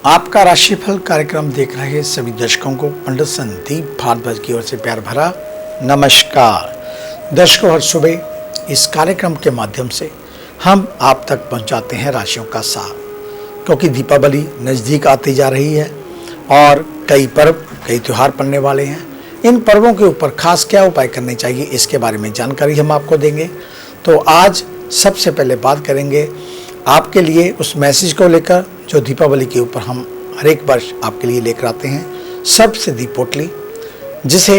आपका राशिफल कार्यक्रम देख रहे सभी दर्शकों को पंडित संदीप भारद्वाज की ओर से प्यार भरा नमस्कार। दर्शकों, हर सुबह इस कार्यक्रम के माध्यम से हम आप तक पहुंचाते हैं राशियों का सार, क्योंकि दीपावली नज़दीक आती जा रही है और कई पर्व कई त्यौहार पड़ने वाले हैं। इन पर्वों के ऊपर खास क्या उपाय करने चाहिए, इसके बारे में जानकारी हम आपको देंगे। तो आज सबसे पहले बात करेंगे आपके लिए उस मैसेज को लेकर जो दीपावली के ऊपर हम हर एक वर्ष आपके लिए लेकर आते हैं, सबसे दीपोटली, जिसे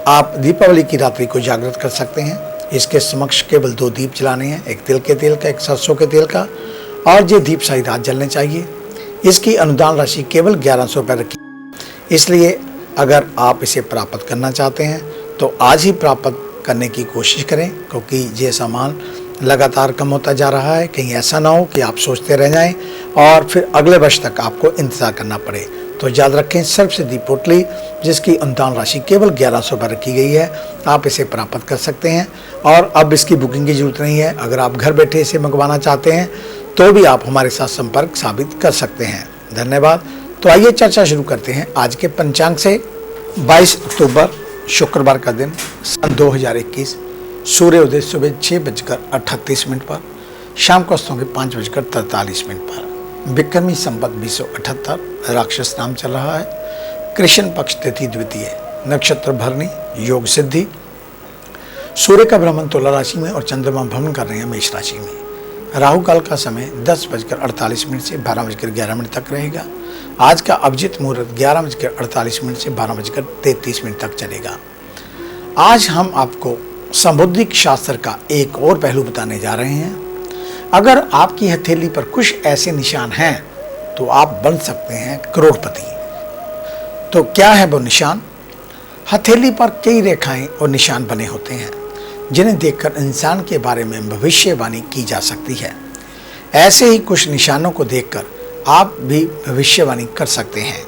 आप दीपावली की रात्रि को जागृत कर सकते हैं। इसके समक्ष केवल 2 दीप जलाने हैं, एक तिल के तेल का, एक सरसों के तेल का, और ये दीप सारी रात जलने चाहिए। इसकी अनुदान राशि केवल 1100 रुपये रखी। इसलिए अगर आप इसे प्राप्त करना चाहते हैं तो आज ही प्राप्त करने की कोशिश करें, क्योंकि ये सामान लगातार कम होता जा रहा है। कहीं ऐसा ना हो कि आप सोचते रह जाएं और फिर अगले वर्ष तक आपको इंतज़ार करना पड़े। तो याद रखें, सर्प सिद्धि पोटली जिसकी अनुदान राशि केवल 1100 रुपये रखी गई है, आप इसे प्राप्त कर सकते हैं। और अब इसकी बुकिंग की जरूरत नहीं है। अगर आप घर बैठे इसे मंगवाना चाहते हैं तो भी आप हमारे साथ संपर्क साबित कर सकते हैं। धन्यवाद। तो आइए चर्चा शुरू करते हैं आज के पंचांग से। 22 अक्टूबर शुक्रवार का दिन, सन 2021, सूर्योदय सुबह 6:38 पर, शाम को अस्तों के 5:43 पर, विक्रमी संवत 2078, राक्षस नाम चल रहा है। कृष्ण पक्ष तिथि द्वितीय, नक्षत्र भरणी, योग सिद्धि। सूर्य का भ्रमण तुला राशि में और चंद्रमा भ्रमण कर रहे हैं मेष राशि में। राहु काल का समय 10:48 से 12:11 तक रहेगा। आज का अभिजित मुहूर्त 11:48 से 12:33 तक चलेगा। आज हम आपको समुद्रिक शास्त्र का एक और पहलू बताने जा रहे हैं। अगर आपकी हथेली पर कुछ ऐसे निशान हैं तो आप बन सकते हैं करोड़पति। तो क्या है वो निशान? हथेली पर कई रेखाएं और निशान बने होते हैं जिन्हें देखकर इंसान के बारे में भविष्यवाणी की जा सकती है। ऐसे ही कुछ निशानों को देखकर आप भी भविष्यवाणी कर सकते हैं।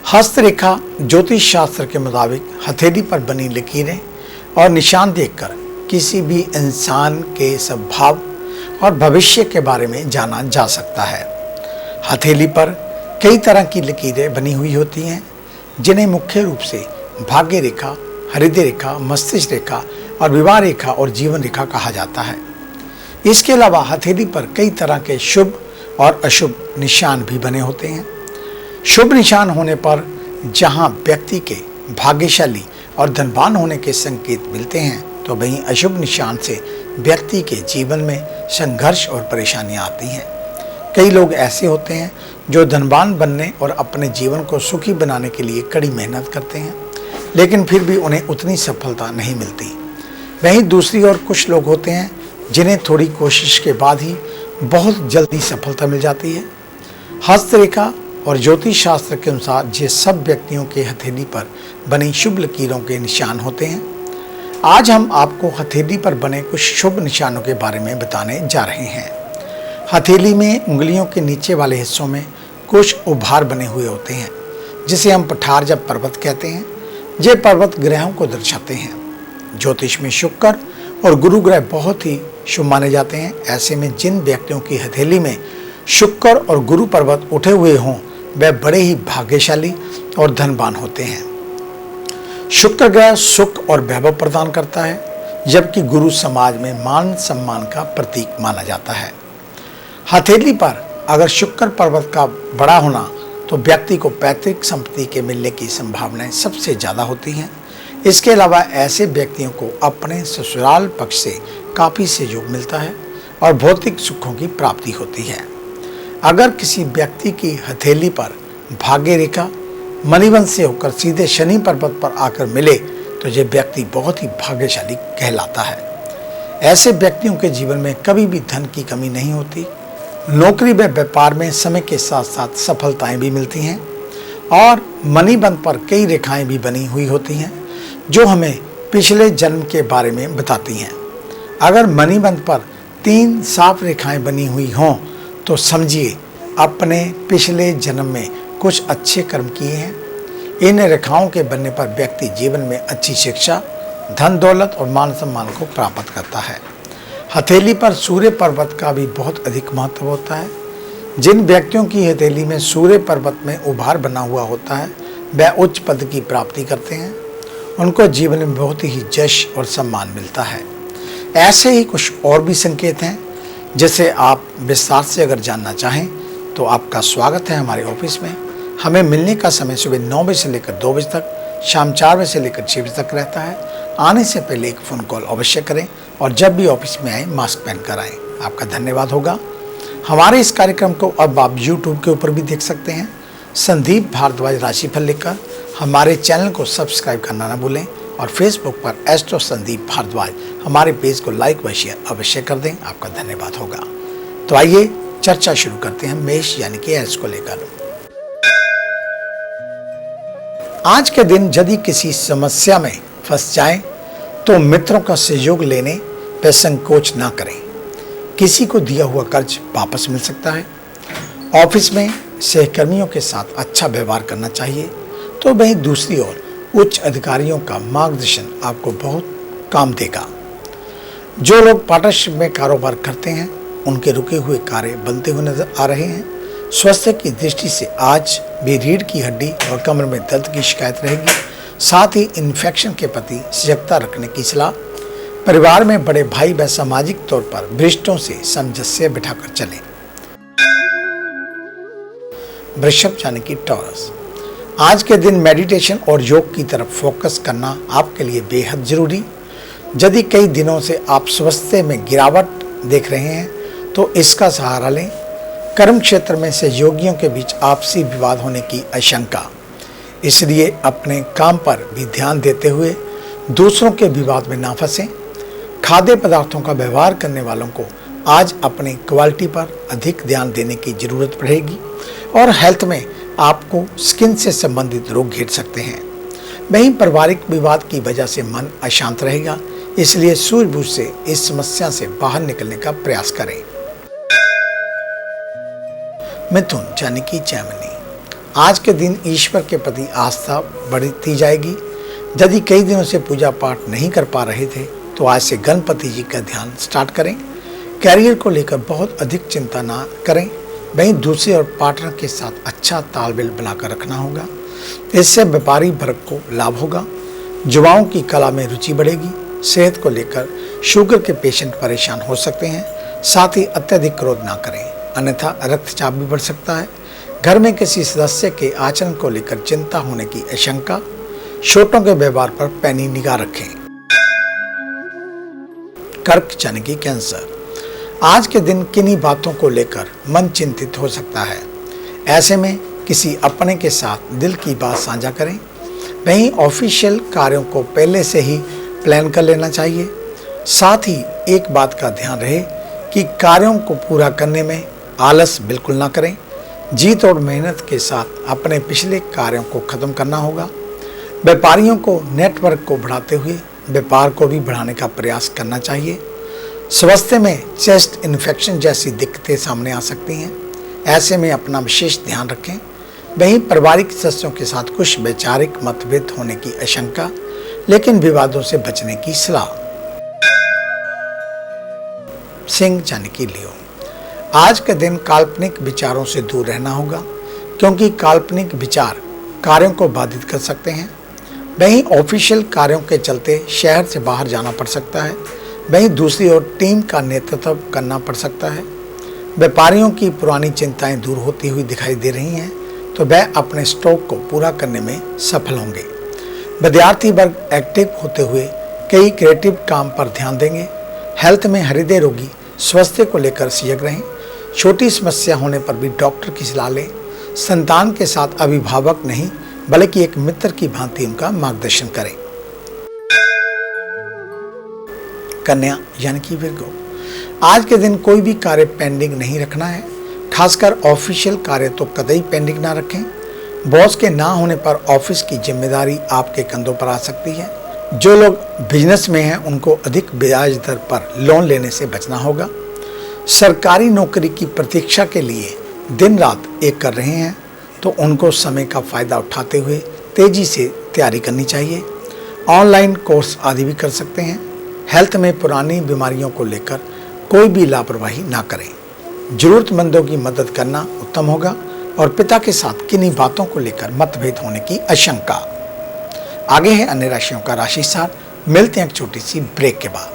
हस्तरेखा ज्योतिष शास्त्र के मुताबिक हथेली पर बनी लकीरें और निशान देखकर किसी भी इंसान के स्वभाव और भविष्य के बारे में जाना जा सकता है। हथेली पर कई तरह की लकीरें बनी हुई होती हैं, जिन्हें मुख्य रूप से भाग्य रेखा, हृदय रेखा, मस्तिष्क रेखा और विवाह रेखा और जीवन रेखा कहा जाता है। इसके अलावा हथेली पर कई तरह के शुभ और अशुभ निशान भी बने होते हैं। शुभ निशान होने पर जहां व्यक्ति के भाग्यशाली और धनवान होने के संकेत मिलते हैं, तो वहीं अशुभ निशान से व्यक्ति के जीवन में संघर्ष और परेशानियां आती हैं। कई लोग ऐसे होते हैं जो धनवान बनने और अपने जीवन को सुखी बनाने के लिए कड़ी मेहनत करते हैं, लेकिन फिर भी उन्हें उतनी सफलता नहीं मिलती। वहीं दूसरी ओर कुछ लोग होते हैं जिन्हें थोड़ी कोशिश के बाद ही बहुत जल्दी सफलता मिल जाती है। हस्तरेखा और ज्योतिष शास्त्र के अनुसार ये सब व्यक्तियों के हथेली पर बनी शुभ लकीरों के निशान होते हैं। आज हम आपको हथेली पर बने कुछ शुभ निशानों के बारे में बताने जा रहे हैं। हथेली में उंगलियों के नीचे वाले हिस्सों में कुछ उभार बने हुए होते हैं, जिसे हम पठार या पर्वत कहते हैं। ये पर्वत ग्रहों को दर्शाते हैं। ज्योतिष में शुक्र और गुरु ग्रह बहुत ही शुभ माने जाते हैं। ऐसे में जिन व्यक्तियों की हथेली में शुक्र और गुरु पर्वत उठे हुए हों, वह बड़े ही भाग्यशाली और धनवान होते हैं। शुक्र ग्रह सुख और वैभव प्रदान करता है, जबकि गुरु समाज में मान सम्मान का प्रतीक माना जाता है। हथेली पर अगर शुक्र पर्वत का बड़ा होना तो व्यक्ति को पैतृक संपत्ति के मिलने की संभावनाएं सबसे ज़्यादा होती हैं। इसके अलावा ऐसे व्यक्तियों को अपने ससुराल पक्ष से काफ़ी सहयोग मिलता है और भौतिक सुखों की प्राप्ति होती है। अगर किसी व्यक्ति की हथेली पर भाग्य रेखा मणिबंध से होकर सीधे शनि पर्वत पर आकर मिले तो ये व्यक्ति बहुत ही भाग्यशाली कहलाता है। ऐसे व्यक्तियों के जीवन में कभी भी धन की कमी नहीं होती। नौकरी व व्यापार में समय के साथ साथ सफलताएं भी मिलती हैं और मणिबंध पर कई रेखाएं भी बनी हुई होती हैं जो हमें पिछले जन्म के बारे में बताती हैं। अगर मणिबंध पर 3 साफ रेखाएं बनी हुई हों तो समझिए अपने पिछले जन्म में कुछ अच्छे कर्म किए हैं। इन रेखाओं के बनने पर व्यक्ति जीवन में अच्छी शिक्षा, धन दौलत और मान सम्मान को प्राप्त करता है। हथेली पर सूर्य पर्वत का भी बहुत अधिक महत्व होता है। जिन व्यक्तियों की हथेली में सूर्य पर्वत में उभार बना हुआ होता है वह उच्च पद की प्राप्ति करते हैं। उनको जीवन में बहुत ही यश और सम्मान मिलता है। ऐसे ही कुछ और भी संकेत हैं जिसे आप विस्तार से अगर जानना चाहें तो आपका स्वागत है हमारे ऑफिस में। हमें मिलने का समय सुबह 9 बजे से लेकर 2 बजे तक, शाम 4 बजे से लेकर 6 बजे तक रहता है। आने से पहले एक फ़ोन कॉल अवश्य करें और जब भी ऑफिस में आए मास्क पहन कर आएँ। आपका धन्यवाद होगा। हमारे इस कार्यक्रम को अब आप YouTube के ऊपर भी देख सकते हैं। संदीप भारद्वाज राशिफल लिखकर हमारे चैनल को सब्सक्राइब करना न भूलें और फेसबुक पर एस्ट्रो संदीप भारद्वाज हमारे पेज को लाइक व शेयर अवश्य कर दें। आपका धन्यवाद होगा। तो आइए चर्चा शुरू करते हैं मेष यानी कि एस को लेकर। आज के दिन यदि किसी समस्या में फंस जाएं तो मित्रों का सहयोग लेने पर संकोच ना करें। किसी को दिया हुआ कर्ज वापस मिल सकता है। ऑफिस में सहकर्मियों के साथ अच्छा व्यवहार करना चाहिए। तो वहीं दूसरी ओर उच्च अधिकारियों का मार्गदर्शन आपको बहुत काम देगा। जो लोग पार्टनरशिप में कारोबार करते हैं उनके रुके हुए कार्य बनते हुए नजर आ रहे हैं। स्वास्थ्य की दृष्टि से आज भी रीढ़ की हड्डी और कमर में दर्द की शिकायत रहेगी। साथ ही इन्फेक्शन के प्रति सजगता रखने की सलाह। परिवार में बड़े भाई व सामाजिक तौर पर वरिष्ठों से सामंजस्य बिठाकर चलें। वृषभ यानी कि टॉरस, आज के दिन मेडिटेशन और योग की तरफ फोकस करना आपके लिए बेहद जरूरी। यदि कई दिनों से आप स्वास्थ्य में गिरावट देख रहे हैं तो इसका सहारा लें। कर्म क्षेत्र में सहयोगियों के बीच आपसी विवाद होने की आशंका, इसलिए अपने काम पर भी ध्यान देते हुए दूसरों के विवाद में ना फंसें। खाद्य पदार्थों का व्यवहार करने वालों को आज अपनी क्वालिटी पर अधिक ध्यान देने की जरूरत पड़ेगी और हेल्थ में आपको स्किन से संबंधित रोग घेर सकते हैं। वहीं पारिवारिक विवाद की वजह से मन अशांत रहेगा, इसलिए सूझबूझ से इस समस्या से बाहर निकलने का प्रयास करें। मिथुन यानी कि जैमिनी, आज के दिन ईश्वर के प्रति आस्था बढ़ती जाएगी। यदि कई दिनों से पूजा पाठ नहीं कर पा रहे थे तो आज से गणपति जी का ध्यान स्टार्ट करें। कैरियर को लेकर बहुत अधिक चिंता ना करें। वहीं दूसरे और पार्टनर के साथ अच्छा तालमेल बनाकर रखना होगा। इससे व्यापारी वर्ग को लाभ होगा। युवाओं की कला में रुचि बढ़ेगी। सेहत को लेकर शुगर के पेशेंट परेशान हो सकते हैं। साथ ही अत्यधिक क्रोध ना करें, अन्यथा रक्तचाप भी बढ़ सकता है। घर में किसी सदस्य के आचरण को लेकर चिंता होने की आशंका। छोटों के व्यवहार पर पैनी निगाह रखें। कर्क यानी कि कैंसर, आज के दिन किन्हीं बातों को लेकर मन चिंतित हो सकता है। ऐसे में किसी अपने के साथ दिल की बात साझा करें। वहीं ऑफिशियल कार्यों को पहले से ही प्लान कर लेना चाहिए। साथ ही एक बात का ध्यान रहे कि कार्यों को पूरा करने में आलस बिल्कुल ना करें। जीत और मेहनत के साथ अपने पिछले कार्यों को खत्म करना होगा। व्यापारियों को नेटवर्क को बढ़ाते हुए व्यापार को भी बढ़ाने का प्रयास करना चाहिए। स्वास्थ्य में चेस्ट इन्फेक्शन जैसी दिक्कतें सामने आ सकती हैं, ऐसे में अपना विशेष ध्यान रखें। वहीं पारिवारिक सदस्यों के साथ कुछ वैचारिक मतभेद होने की आशंका, लेकिन विवादों से बचने की सलाह। सिंह यानी कि लियो, आज के दिन काल्पनिक विचारों से दूर रहना होगा क्योंकि काल्पनिक विचार कार्यों को बाधित कर सकते हैं। वहीं ऑफिशियल कार्यों के चलते शहर से बाहर जाना पड़ सकता है। वहीं दूसरी ओर टीम का नेतृत्व करना पड़ सकता है। व्यापारियों की पुरानी चिंताएं दूर होती हुई दिखाई दे रही हैं तो वह अपने स्टॉक को पूरा करने में सफल होंगे। विद्यार्थी वर्ग एक्टिव होते हुए कई क्रिएटिव काम पर ध्यान देंगे। हेल्थ में हृदय रोगी स्वास्थ्य को लेकर सजग रहें। छोटी समस्या होने पर भी डॉक्टर की सलाह लें। संतान के साथ अभिभावक नहीं बल्कि एक मित्र की भांति उनका मार्गदर्शन करें। कन्या यानी कि विर्गो, आज के दिन कोई भी कार्य पेंडिंग नहीं रखना है। खासकर ऑफिशियल कार्य तो कतई पेंडिंग ना रखें। बॉस के ना होने पर ऑफिस की जिम्मेदारी आपके कंधों पर आ सकती है। जो लोग बिजनेस में हैं उनको अधिक ब्याज दर पर लोन लेने से बचना होगा। सरकारी नौकरी की प्रतीक्षा के लिए दिन रात एक कर रहे हैं तो उनको समय का फायदा उठाते हुए तेजी से तैयारी करनी चाहिए। ऑनलाइन कोर्स आदि भी कर सकते हैं। हेल्थ में पुरानी बीमारियों को लेकर कोई भी लापरवाही ना करें। जरूरतमंदों की मदद करना उत्तम होगा और पिता के साथ किन्हीं बातों को लेकर मतभेद होने की आशंका। आगे है अन्य राशियों का राशि सार। मिलते हैं एक छोटी सी ब्रेक के बाद।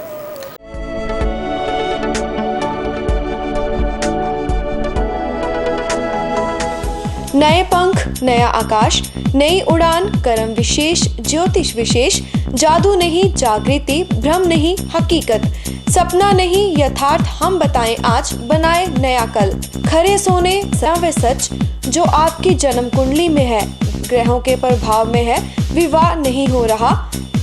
नए पंख, नया आकाश, नई उड़ान, कर्म विशेष, ज्योतिष विशेष, जादू नहीं जागृति, भ्रम नहीं हकीकत, सपना नहीं यथार्थ, हम बताएं आज, बनाए नया कल। खरे सोने व सच जो आपकी जन्म कुंडली में है, ग्रहों के प्रभाव में है, विवाह नहीं हो रहा,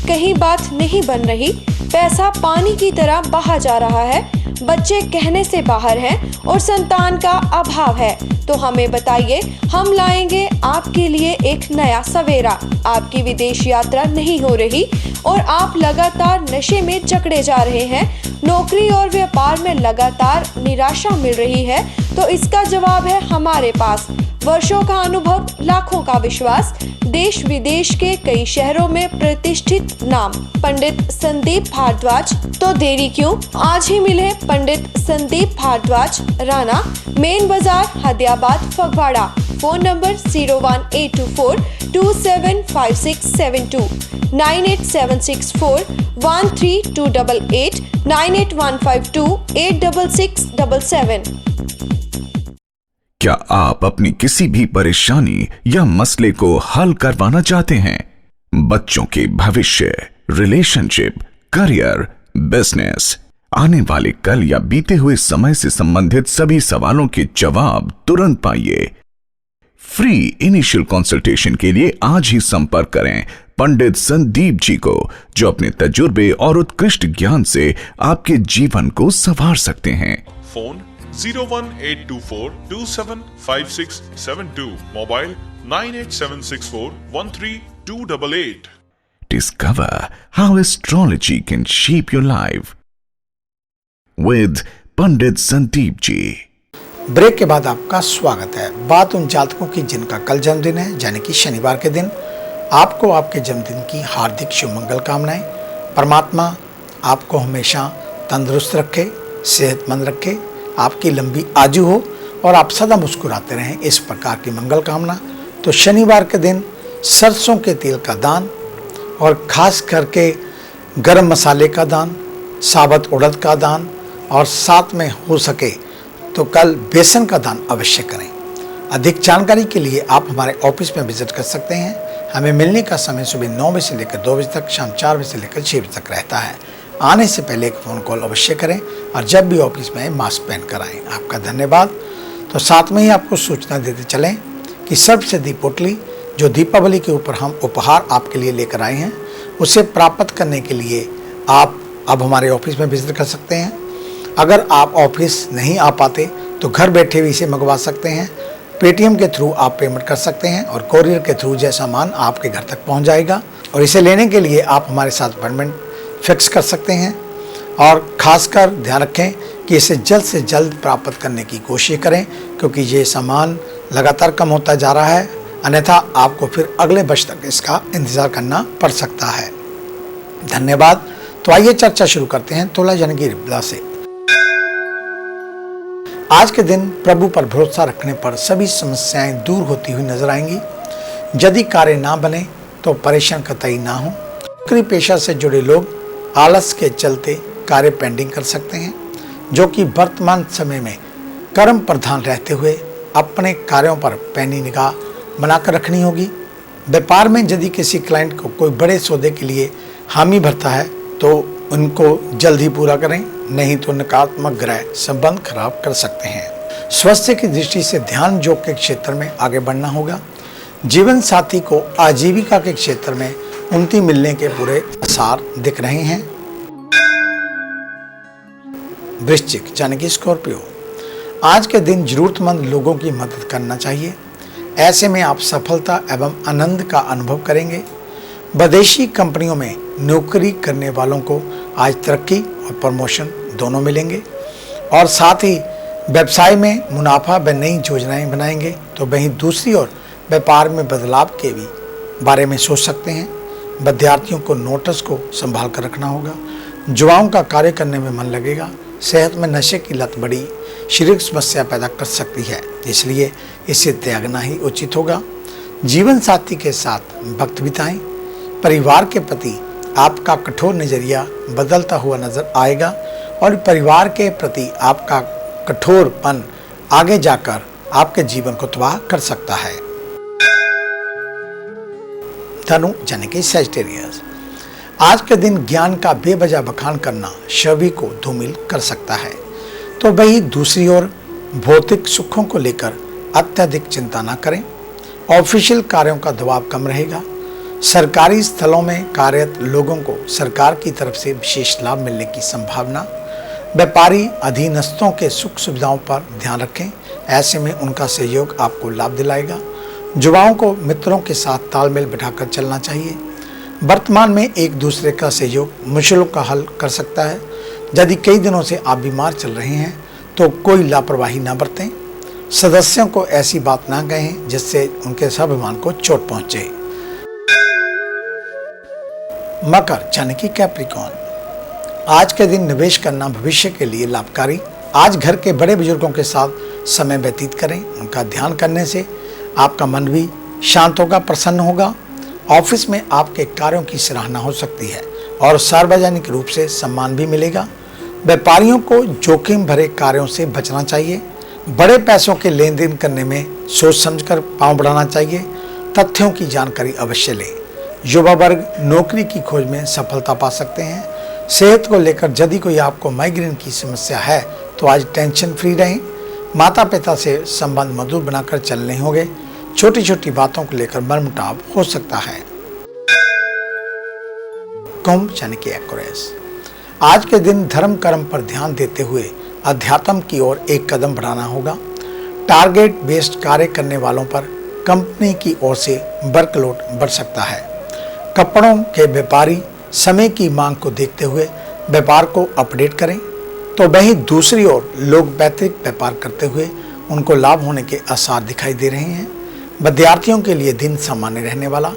कहीं बात नहीं बन रही, पैसा पानी की तरह बहा जा रहा है, बच्चे कहने से बाहर हैं और संतान का अभाव है, तो हमें बताइए, हम लाएंगे आपके लिए एक नया सवेरा। आपकी विदेश यात्रा नहीं हो रही और आप लगातार नशे में जकड़े जा रहे हैं, नौकरी और व्यापार में लगातार निराशा मिल रही है, तो इसका जवाब है हमारे पास। वर्षों का अनुभव, लाखों का विश्वास, देश विदेश के कई शहरों में प्रतिष्ठित नाम पंडित संदीप भारद्वाज। तो देरी क्यों, आज ही मिले पंडित संदीप भारद्वाज, राणा, मेन बाजार, हदियाबाद, फगवाड़ा। Phone number 01824 275672, 9876413288, 98152 86677। क्या आप अपनी किसी भी परेशानी या मसले को हल करवाना चाहते हैं? बच्चों के भविष्य, रिलेशनशिप, करियर, बिजनेस, आने वाले कल या बीते हुए समय से संबंधित सभी सवालों के जवाब तुरंत पाइए। फ्री इनिशियल कंसल्टेशन के लिए आज ही संपर्क करें पंडित संदीप जी को, जो अपने तजुर्बे और उत्कृष्ट ज्ञान से आपके जीवन को संवार सकते हैं। Phone 01824275672, mobile 9876413288। Discover how astrology can shape your life with Pandit Sandeep ji. Break के बाद आपका स्वागत है। बात उन जातकों की जिनका कल जन्मदिन है, यानी कि शनिवार के दिन। आपको आपके जन्मदिन की हार्दिक शुभ मंगल कामनाएं। परमात्मा आपको हमेशा तंदुरुस्त रखे, सेहतमंद रखे, आपकी लंबी आयु हो और आप सदा मुस्कुराते रहें, इस प्रकार की मंगल कामना। तो शनिवार के दिन सरसों के तेल का दान और खास करके गरम मसाले का दान, साबुत उड़द का दान और साथ में हो सके तो कल बेसन का दान अवश्य करें। अधिक जानकारी के लिए आप हमारे ऑफिस में विजिट कर सकते हैं। हमें मिलने का समय सुबह 9 बजे से लेकर 2 बजे तक, शाम 4 बजे से लेकर 6 बजे तक रहता है। आने से पहले एक फ़ोन कॉल अवश्य करें और जब भी ऑफिस में मास्क पहन कर आएँ। आपका धन्यवाद। तो साथ में ही आपको सूचना देते चलें कि सर्वसिद्धि पोटली जो दीपावली के ऊपर हम उपहार आपके लिए लेकर आए हैं, उसे प्राप्त करने के लिए आप अब हमारे ऑफिस में विजिट कर सकते हैं। अगर आप ऑफिस नहीं आ पाते तो घर बैठे भी इसे मंगवा सकते हैं। पेटीएम के थ्रू आप पेमेंट कर सकते हैं और कोरियर के थ्रू यह सामान आपके घर तक पहुंच जाएगा। और इसे लेने के लिए आप हमारे साथ अपॉइंटमेंट फिक्स कर सकते हैं। और ख़ासकर ध्यान रखें कि इसे जल्द से जल्द प्राप्त करने की कोशिश करें, क्योंकि ये सामान लगातार कम होता जा रहा है, अन्यथा आपको फिर अगले वर्ष तक इसका इंतज़ार करना पड़ सकता है। धन्यवाद। तो आइए चर्चा शुरू करते हैं तुला यानी कि रिबला से। आज के दिन प्रभु पर भरोसा रखने पर सभी समस्याएं दूर होती हुई नजर आएंगी। यदि कार्य ना बने तो परेशान कतई ना हो। नौकरी पेशा से जुड़े लोग आलस के चलते कार्य पेंडिंग कर सकते हैं, जो कि वर्तमान समय में कर्म प्रधान रहते हुए अपने कार्यों पर पैनी निगाह बनाकर रखनी होगी। व्यापार में यदि किसी क्लाइंट को कोई बड़े सौदे के लिए हामी भरता है तो उनको जल्द ही पूरा करें, नहीं तो नकारात्मक ग्रह संबंध खराब कर सकते हैं। स्वास्थ्य की दृष्टि से ध्यान योग के क्षेत्र में आगे बढ़ना होगा। जीवन साथी को आजीविका के क्षेत्र में उन्नति मिलने के पूरे आसार दिख रहे हैं। वृश्चिक यानी कि स्कॉर्पियो, आज के दिन जरूरतमंद लोगों की मदद करना चाहिए। ऐसे में आप सफलता एवं आनंद का अनुभव करेंगे। विदेशी कंपनियों में नौकरी करने वालों को आज तरक्की और प्रमोशन दोनों मिलेंगे। और साथ ही व्यवसाय में मुनाफा व नई योजनाएं बनाएंगे। तो वहीं दूसरी ओर व्यापार में बदलाव के भी बारे में सोच सकते हैं। विद्यार्थियों को नोट्स को संभाल कर रखना होगा। युवाओं का कार्य करने में मन लगेगा। सेहत में नशे की लत बड़ी शारीरिक समस्या पैदा कर सकती है, इसलिए इसे त्यागना ही उचित होगा। जीवन साथी के साथ वक्त बिताएं। परिवार के प्रति आपका कठोर नजरिया बदलता हुआ नजर आएगा और परिवार के प्रति आपका कठोरपन आगे जाकर आपके जीवन को तबाह कर सकता है। धनु यानी कि सैजिटेरियस, आज के दिन ज्ञान का बेवजह बखान करना सभी को धूमिल कर सकता है, तो वही दूसरी ओर भौतिक सुखों को लेकर अत्यधिक चिंता न करें। ऑफिशियल कार्यों का दबाव कम रहेगा। सरकारी स्थलों में कार्यरत लोगों को सरकार की तरफ से विशेष लाभ मिलने की संभावना। व्यापारी अधीनस्थों के सुख सुविधाओं पर ध्यान रखें, ऐसे में उनका सहयोग आपको लाभ दिलाएगा। युवाओं को मित्रों के साथ तालमेल बिठाकर चलना चाहिए। वर्तमान में एक दूसरे का सहयोग मुश्किलों का हल कर सकता है। यदि कई दिनों से आप बीमार चल रहे हैं तो कोई लापरवाही न बरतें। सदस्यों को ऐसी बात ना कहें जिससे उनके स्वाभिमान को चोट पहुंचे। मकर यानी कि कैप्रिकॉर्न, आज के दिन निवेश करना भविष्य के लिए लाभकारी। आज घर के बड़े बुजुर्गों के साथ समय व्यतीत करें। उनका ध्यान करने से आपका मन भी शांत होगा, प्रसन्न होगा। ऑफिस में आपके कार्यों की सराहना हो सकती है और सार्वजनिक रूप से सम्मान भी मिलेगा। व्यापारियों को जोखिम भरे कार्यों से बचना चाहिए। बड़े पैसों के लेन देन करने में सोच समझकर पांव बढ़ाना चाहिए। तथ्यों की जानकारी अवश्य लें। युवा वर्ग नौकरी की खोज में सफलता पा सकते हैं। सेहत को लेकर यदि कोई आपको माइग्रेन की समस्या है तो आज टेंशन फ्री रहें। माता पिता से संबंध मधुर बनाकर चलने होंगे। छोटी छोटी बातों को लेकर मनमुटाव हो सकता है। कुंभ यानी कि एक्वेरियस, आज के दिन धर्म कर्म पर ध्यान देते हुए अध्यात्म की ओर एक कदम बढ़ाना होगा। टारगेट बेस्ड कार्य करने वालों पर कंपनी की ओर से वर्कलोड बढ़ सकता है। कपड़ों के व्यापारी समय की मांग को देखते हुए व्यापार को अपडेट करें, तो वहीं दूसरी ओर लोग वैश्विक व्यापार करते हुए उनको लाभ होने के आसार दिखाई दे रहे हैं। विद्यार्थियों के लिए दिन सामान्य रहने वाला।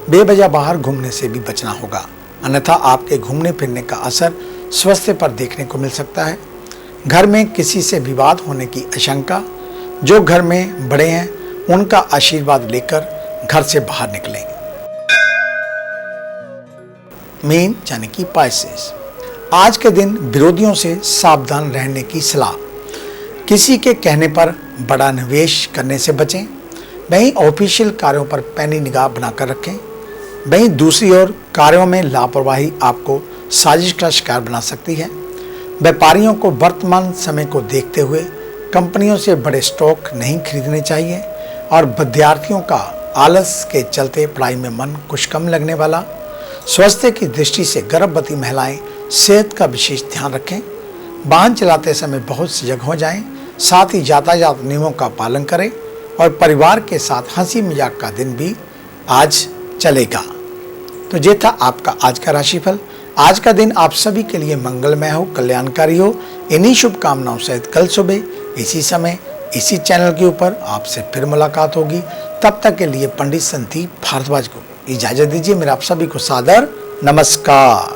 बेवजह बाहर घूमने से भी बचना होगा, अन्यथा आपके घूमने फिरने का असर स्वास्थ्य पर देखने को मिल सकता है। घर में किसी से विवाद होने की आशंका। जो घर में बड़े हैं उनका आशीर्वाद लेकर घर से बाहर निकलें। मीन यानी कि पाइसेस, आज के दिन विरोधियों से सावधान रहने की सलाह। किसी के कहने पर बड़ा निवेश करने से बचें। वहीं ऑफिशियल कार्यों पर पैनी निगाह बनाकर रखें। वहीं दूसरी ओर कार्यों में लापरवाही आपको साजिश का शिकार बना सकती है। व्यापारियों को वर्तमान समय को देखते हुए कंपनियों से बड़े स्टॉक नहीं खरीदने चाहिए और विद्यार्थियों का आलस के चलते पढ़ाई में मन कुछ कम लगने वाला। स्वास्थ्य की दृष्टि से गर्भवती महिलाएं सेहत का विशेष ध्यान रखें। वाहन चलाते समय बहुत सजग हो जाएं। साथ ही यातायात नियमों का पालन करें और परिवार के साथ हंसी मजाक का दिन भी आज चलेगा। तो ये था आपका आज का राशिफल। आज का दिन आप सभी के लिए मंगलमय हो, कल्याणकारी हो। इन्हीं शुभकामनाओं सहित कल सुबह इसी समय इसी चैनल के ऊपर आपसे फिर मुलाकात होगी। तब तक के लिए पंडित संदीप भारद्वाज को इजाजत दीजिए। मेरा आप सभी को सादर नमस्कार।